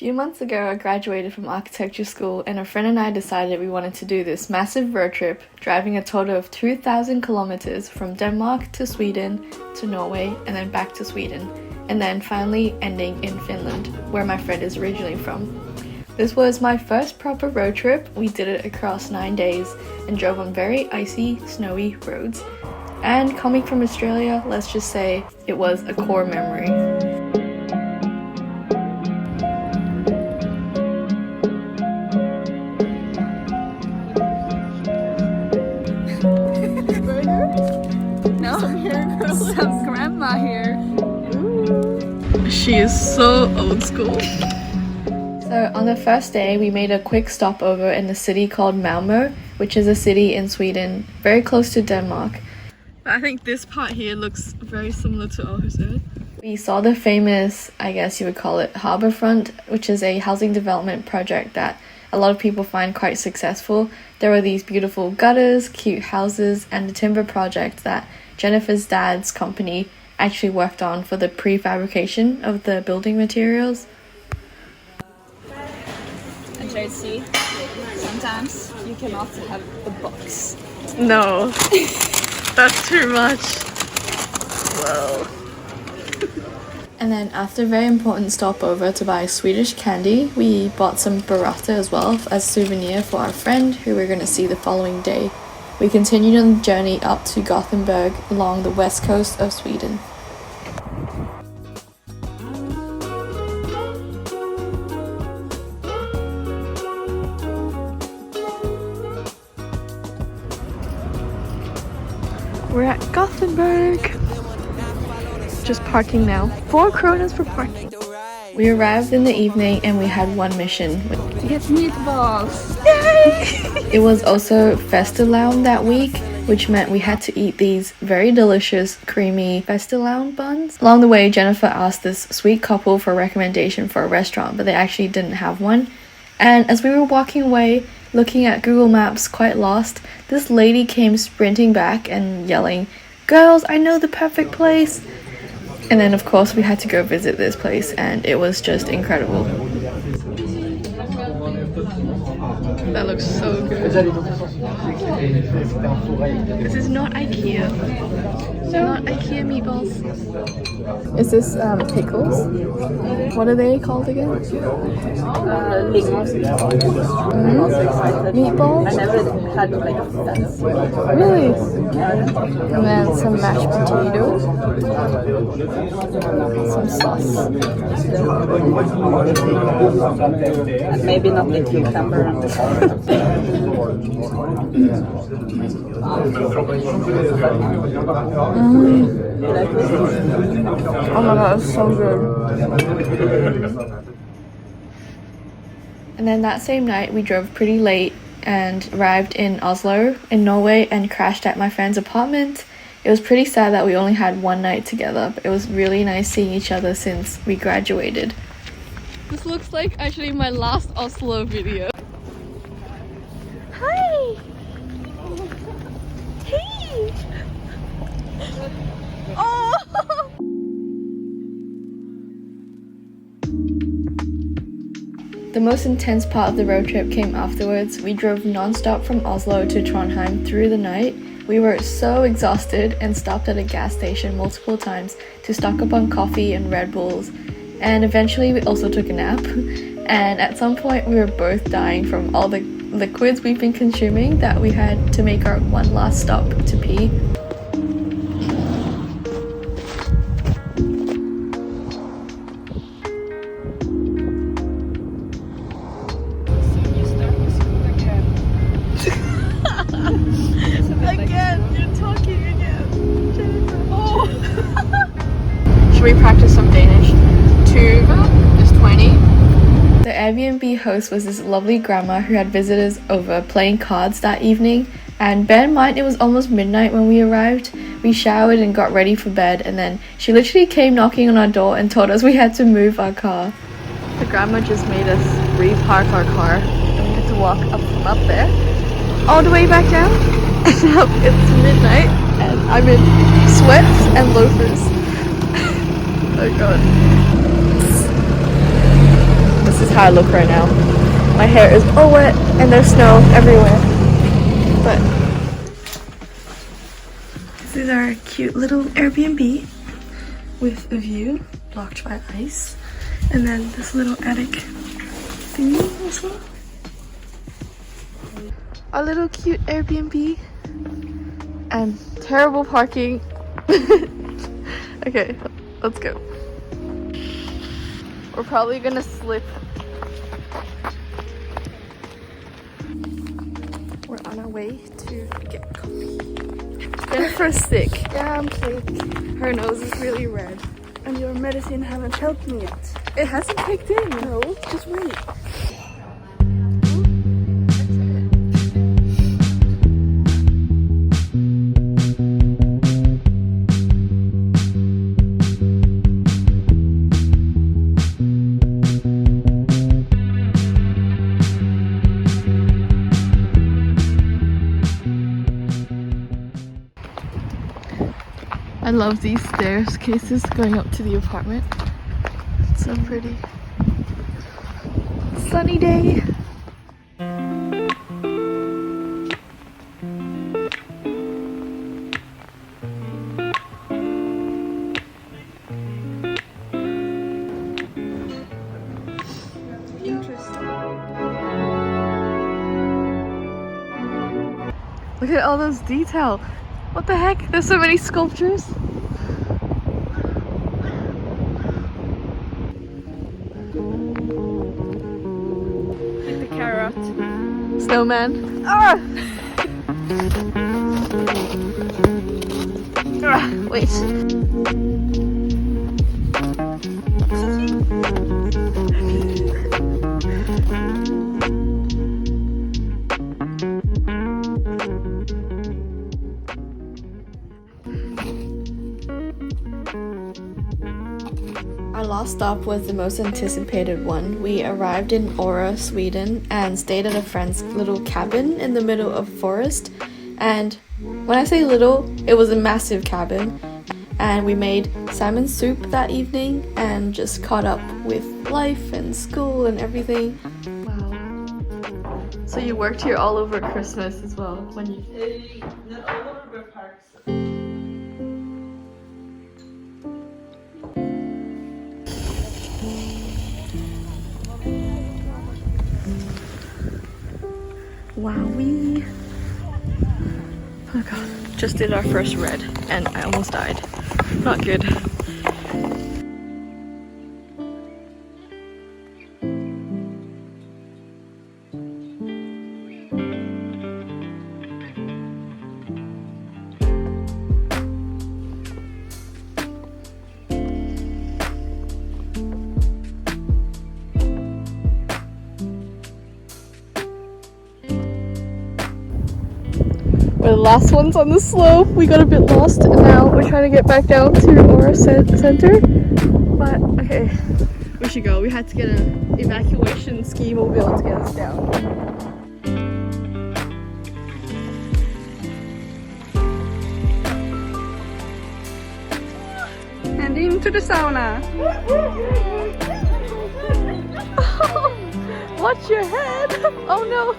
few months ago, I graduated from architecture school and a friend and I decided we wanted to do this massive road trip, driving a total of 2,000 kilometers from Denmark to Sweden to Norway and then back to Sweden, and then finally ending in Finland, where my friend is originally from. This was my first proper road trip. We did it across 9 days and drove on very icy, snowy roads. And coming from Australia, let's just say it was a core memory. No, some hair girl. Some grandma hair. Ooh. She is so old school. So on the first day, we made a quick stopover in a city called Malmo, which is a city in Sweden, very close to Denmark. I think this part here looks very similar to Aarhus. We saw the famous, I guess you would call it, harbourfront, which is a housing development project that a lot of people find quite successful. There were these beautiful gutters, cute houses, and the timber project that Jennifer's dad's company actually worked on for the prefabrication of the building materials. And JC, sometimes you can also have a box. No, that's too much. Whoa. And then after a very important stopover to buy Swedish candy, we bought some burrata as well as souvenir for our friend who we're going to see the following day. We continued on the journey up to Gothenburg along the west coast of Sweden. We're at Gothenburg. Just parking now. 4 kronas for parking. We arrived in the evening and we had one mission. To get meatballs! Yay! It was also Festilaun that week, which meant we had to eat these very delicious, creamy Festilaun buns. Along the way, Jennifer asked this sweet couple for a recommendation for a restaurant, but they actually didn't have one. And as we were walking away, looking at Google Maps, quite lost, this lady came sprinting back and yelling, "Girls, I know the perfect place!" And then of course we had to go visit this place and it was just incredible. That looks so good. This is not IKEA. Not IKEA meatballs. Is this pickles? What are they called again? Meatballs? I never had like that. Really? And then some mashed potatoes. Some sauce. Maybe not the cucumber. Oh my god, it's so good. And then that same night we drove pretty late and arrived in Oslo in Norway and crashed at my friend's apartment. It was pretty sad that we only had one night together, but it was really nice seeing each other since we graduated. This looks like actually my last Oslo video. Hi! Hey! Oh! The most intense part of the road trip came afterwards. We drove non-stop from Oslo to Trondheim through the night. We were so exhausted and stopped at a gas station multiple times to stock up on coffee and Red Bulls. And eventually we also took a nap. And at some point we were both dying from all the liquids we've been consuming that we had to make our one last stop to pee. Again, you're talking again. Jennifer. Oh. Should we practice some Danish? 2 is 20. The Airbnb host was this lovely grandma who had visitors over playing cards that evening. And bear in mind, it was almost midnight when we arrived. We showered and got ready for bed, and then she literally came knocking on our door and told us we had to move our car. The grandma just made us repark our car, and we had to walk up from up there all the way back down. And now it's midnight, and I'm in sweats and loafers. Oh god. This is how I look right now. My hair is all wet and there's snow everywhere. But this is our cute little Airbnb with a view blocked by ice. And then this little attic thingy as well. Our little cute Airbnb. And terrible parking. Okay, let's go. We're probably gonna slip. We're on our way to get coffee. Jennifer's sick. Yeah, I'm sick. Her nose is really red. And your medicine haven't helped me yet. It hasn't kicked in. No, just wait. I love these staircases going up to the apartment. It's so pretty. Sunny day. Interesting. Look at all those detail. What the heck? There's so many sculptures. With the carrot. Snowman. Ah! Wait. Our last stop was the most anticipated one. We arrived in Aarhus, Sweden, and stayed at a friend's little cabin in the middle of forest. And when I say little, it was a massive cabin. And we made salmon soup that evening and just caught up with life and school and everything. Wow. So you worked here all over Christmas as well when you... Not all over parks. Wowee. Oh god. Just did our first red and I almost died. Not good. We're the last ones on the slope. We got a bit lost and now we're trying to get back down to Aarhus Center. But okay, we should go. We had to get an evacuation ski mobile to get us down. And into the sauna. Watch your head! Oh no!